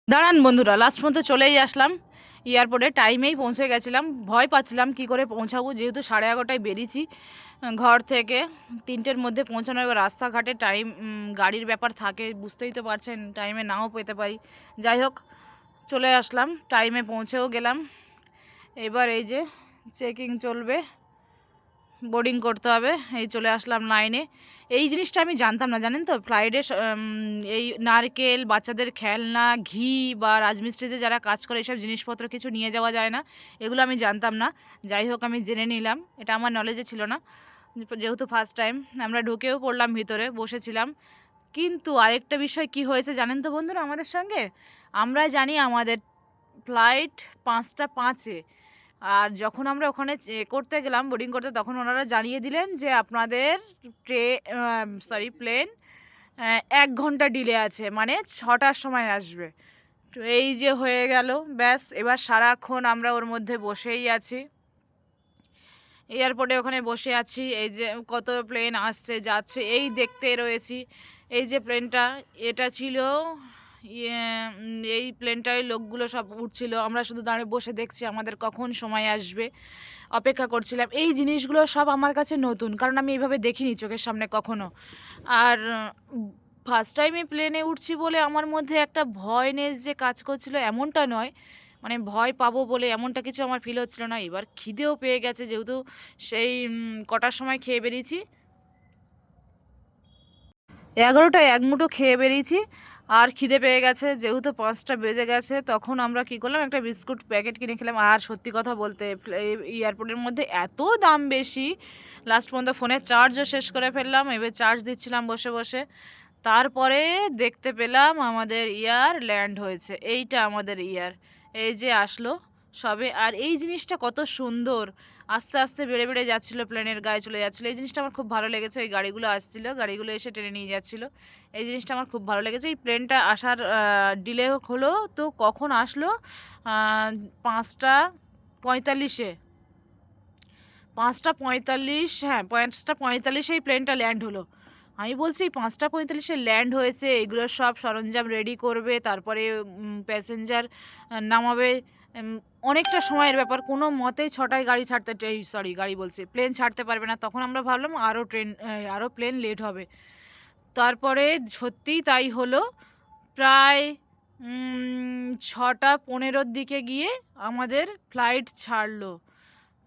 দাঁড়ান বন্ধুরা, লাস্ট পর্যন্ত চলেই আসলাম। এয়ারপোর্টে টাইমেই পৌঁছে গেছিলাম। ভয় পাচ্ছিলাম কি করে পৌঁছাবো, যেহেতু 11:30টায় বেরিয়েছি ঘর থেকে। 3টের মধ্যে পৌঁছানো। এবার রাস্তাঘাটে টাইম গাড়ির ব্যাপার থাকে, বুঝতেই তো পারছেন, টাইমে নাও পেতে পারি। যাই হোক, চলে আসলাম, টাইমে পৌঁছেও গেলাম। এবার এই যে চেকিং চলবে, বোর্ডিং করতে হবে। এই চলে আসলাম লাইনে। এই জিনিসটা আমি জানতাম না, জানেন তো, ফ্লাইটে এই নারকেল, বাচ্চাদের খেলনা, ঘি বা রাজমিস্ত্রিতে যারা কাজ করে এইসব জিনিসপত্র কিছু নিয়ে যাওয়া যায় না, এগুলো আমি জানতাম না। যাই হোক, আমি জেনে নিলাম, এটা আমার নলেজে ছিল না, যেহেতু ফার্স্ট টাইম। আমরা ঢুকেও পড়লাম, ভিতরে বসেছিলাম। কিন্তু আরেকটা বিষয় কি হয়েছে জানেন তো বন্ধুরা আমাদের সঙ্গে? আমরা জানি আমাদের ফ্লাইট 5টা 5-এ, আর যখন আমরা ওখানে করতে গেলাম, বোর্ডিং করতে, তখন ওনারা জানিয়ে দিলেন যে আপনাদের প্লেন 1 ঘন্টা ডিলে আছে, মানে 6টার সময় আসবে। তো এই যে হয়ে গেল, ব্যাস। এবার সারাক্ষণ আমরা ওর মধ্যে বসেই আছি, এয়ারপোর্টে ওখানে বসে আছি। এই যে কত প্লেন আসছে যাচ্ছে এই দেখতে রয়েছি। এই যে প্লেনটা, এটা ছিল এই প্লেনটায় লোকগুলো সব উঠছিল, আমরা শুধু দাঁড়িয়ে বসে দেখছি আমাদের কখন সময় আসবে, অপেক্ষা করছিলাম। এই জিনিসগুলো সব আমার কাছে নতুন, কারণ আমি এইভাবে দেখিনি চোখের সামনে কখনো। আর ফার্স্ট টাইমে প্লেনে উঠছি বলে আমার মধ্যে একটা ভয়নেস যে কাজ করছিল এমনটা নয়, মানে ভয় পাবো বলে এমনটা কিছু আমার ফিল হচ্ছিল না। এবার খিদেও পেয়ে গেছে, যেহেতু সেই কটার সময় খেয়ে বেরিয়েছি, 11টায় এক মুঠো খেয়ে বেরিয়েছি। আর খিদে পেয়ে গেছে, যেহেতু 5টা বেজে গেছে। তখন আমরা কী করলাম, একটা বিস্কুট প্যাকেট কিনে খেলাম। আর সত্যি কথা বলতে, এয়ারপোর্টের মধ্যে এত দাম বেশি, লাস্ট পর্যন্ত ফোনের চার্জও শেষ করে ফেললাম। এবার চার্জ দিচ্ছিলাম বসে বসে। তারপরে দেখতে পেলাম আমাদের ইয়ার ল্যান্ড হয়েছে। এইটা আমাদের ইয়ার, এই যে আসলো সবে। আর এই জিনিসটা কত সুন্দর, আস্তে আস্তে বেড়ে বেড়ে যাচ্ছিলো, প্লেনের গায়ে চলে যাচ্ছিলো। এই জিনিসটা আমার খুব ভালো লেগেছে। ওই গাড়িগুলো আসছিলো, গাড়িগুলো এসে টেনে নিয়ে যাচ্ছিলো। এই জিনিসটা আমার খুব ভালো লেগেছে। এই প্লেনটা আসার ডিলে হলো তো কখন আসলো, 5টা 45-এ, 5টা 45, হ্যাঁ 5টা 45 এই প্লেনটা ল্যান্ড হলো। আমি বলছি 5টা 45-এ ল্যান্ড হয়েছে, এগুলো সব সরঞ্জাম রেডি করবে, তারপরে প্যাসেঞ্জার নামাবে। অনেকটা সময়ের ব্যাপার, কোনো মতেই 6টায় গাড়ি ছাড়তে, সরি গাড়ি বলছি, প্লেন ছাড়তে পারবে না। তখন আমরা ভাবলাম আরও প্লেন লেট হবে। তারপরে সত্যিই তাই হলো। প্রায় 6টা 15-র দিকে গিয়ে আমাদের ফ্লাইট ছাড়লো।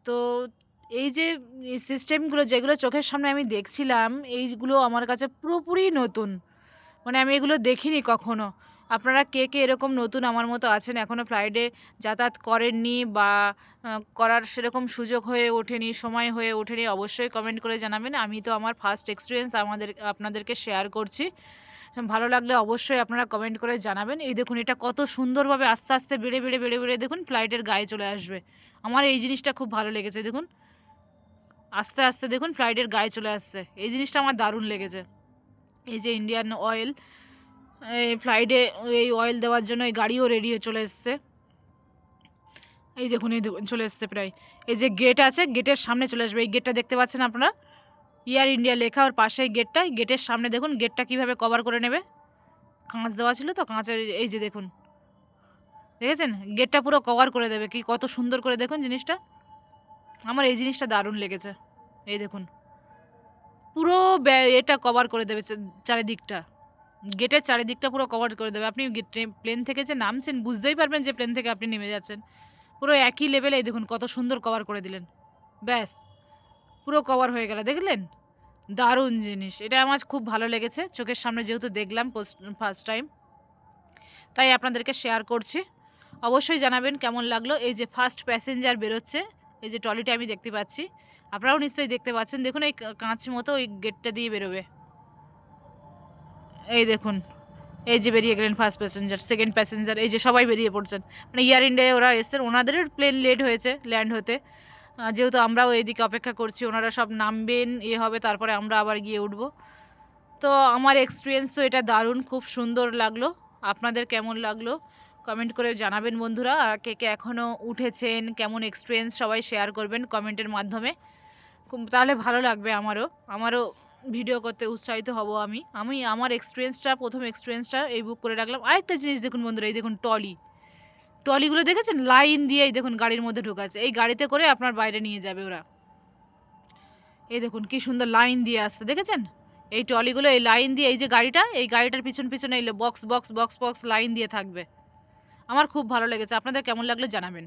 তো এই যে সিস্টেমগুলো, যেগুলো চোখের সামনে আমি দেখছিলাম, এইগুলো আমার কাছে পুরোপুরি নতুন, মানে আমি এগুলো দেখিনি কখনো। আপনারা কে কে এরকম নতুন আমার মতো আছেন, এখনও ফ্লাইটে যাতায়াত করেননি বা করার সেরকম সুযোগ হয়ে ওঠেনি, সময় হয়ে ওঠেনি, অবশ্যই কমেন্ট করে জানাবেন। আমি তো আমার ফার্স্ট এক্সপিরিয়েন্স আপনাদেরকে শেয়ার করছি। ভালো লাগলে অবশ্যই আপনারা কমেন্ট করে জানাবেন। এই দেখুন, এটা কত সুন্দরভাবে আস্তে আস্তে বেড়ে বেড়ে বেড়ে বেড়ে দেখুন ফ্লাইটের গায়ে চলে আসবে। আমার এই জিনিসটা খুব ভালো লেগেছে। দেখুন আস্তে আস্তে দেখুন ফ্লাইটের গায়ে চলে আসছে, এই জিনিসটা আমার দারুণ লেগেছে। এই যে ইন্ডিয়ান অয়েল, এই ফ্লাইটে এই অয়েল দেওয়ার জন্য এই গাড়িও রেডি হয়ে চলে এসছে। এই দেখুন চলে এসছে প্রায়। এই যে গেট আছে, গেটের সামনে চলে আসবে। এই গেটটা দেখতে পাচ্ছেন আপনারা, এয়ার ইন্ডিয়া লেখা, ওর পাশে গেটের সামনে দেখুন গেটটা কীভাবে কভার করে নেবে। কাঁচ দেওয়া ছিল তো, কাঁচের এই যে দেখুন, দেখেছেন, গেটটা পুরো কভার করে দেবে। কি কত সুন্দর করে দেখুন জিনিসটা, আমার এই জিনিসটা দারুণ লেগেছে। এই দেখুন পুরো এটা কভার করে দেবে, চারিদিকটা, গেটের চারিদিকটা পুরো কভার করে দেবে। আপনি প্লেন থেকে যে নামছেন বুঝতেই পারবেন যে প্লেন থেকে আপনি নেমে যাচ্ছেন, পুরো একই লেভেলে। এই দেখুন কত সুন্দর কভার করে দিলেন, ব্যাস পুরো কভার হয়ে গেল। দেখলেন, দারুণ জিনিস, এটা আমার খুব ভালো লেগেছে। চোখের সামনে যেহেতু দেখলাম ফার্স্ট টাইম, তাই আপনাদেরকে শেয়ার করছি। অবশ্যই জানাবেন কেমন লাগলো। এই যে ফার্স্ট প্যাসেঞ্জার বেরোচ্ছে, এই যে ট্রলিটা আমি দেখতে পাচ্ছি, আপনারাও নিশ্চয়ই দেখতে পাচ্ছেন। দেখুন এই কাঁচ মতো ওই গেটটা দিয়ে বেরোবে। এই দেখুন, এই যে বেরিয়ে গেলেন ফার্স্ট প্যাসেঞ্জার, সেকেন্ড প্যাসেঞ্জার, এই যে সবাই বেরিয়ে পড়ছেন। মানে এয়ার ইন্ডিয়ায় ওরা এসছেন, ওনাদের প্লেন লেট হয়েছে ল্যান্ড হতে, যেহেতু আমরাও এইদিকে অপেক্ষা করছি। ওনারা সব নামবেন, হবে, তারপরে আমরা আবার গিয়ে উঠব। তো আমার এক্সপিরিয়েন্স তো এটা দারুণ, খুব সুন্দর লাগলো। আপনাদের কেমন লাগলো কমেন্ট করে জানাবেন বন্ধুরা। আর কে কে এখনও উঠেছেন, কেমন এক্সপিরিয়েন্স, সবাই শেয়ার করবেন কমেন্টের মাধ্যমে, তাহলে ভালো লাগবে আমারও ভিডিও করতে উৎসাহিত হব আমি। আমি আমার প্রথম এক্সপেরিয়েন্সটা এই বুক করে রাখলাম। আরেকটা জিনিস দেখুন বন্ধুরা, এই দেখুন ট্রলিগুলো দেখেছেন? লাইন দিয়ে এই দেখুন গাড়ির মধ্যে ঢোকাচ্ছে। এই গাড়িতে করে আপনার বাইরে নিয়ে যাবে ওরা। এই দেখুন কি সুন্দর লাইন দিয়ে আসছে, দেখেছেন? এই ট্রলিগুলো এই লাইন দিয়ে, এই যে গাড়িটা, এই গাড়িটার পিছনে এই বক্স লাইন দিয়ে থাকবে। আমার খুব ভালো লেগেছে। আপনাদের কেমন লাগলো জানাবেন।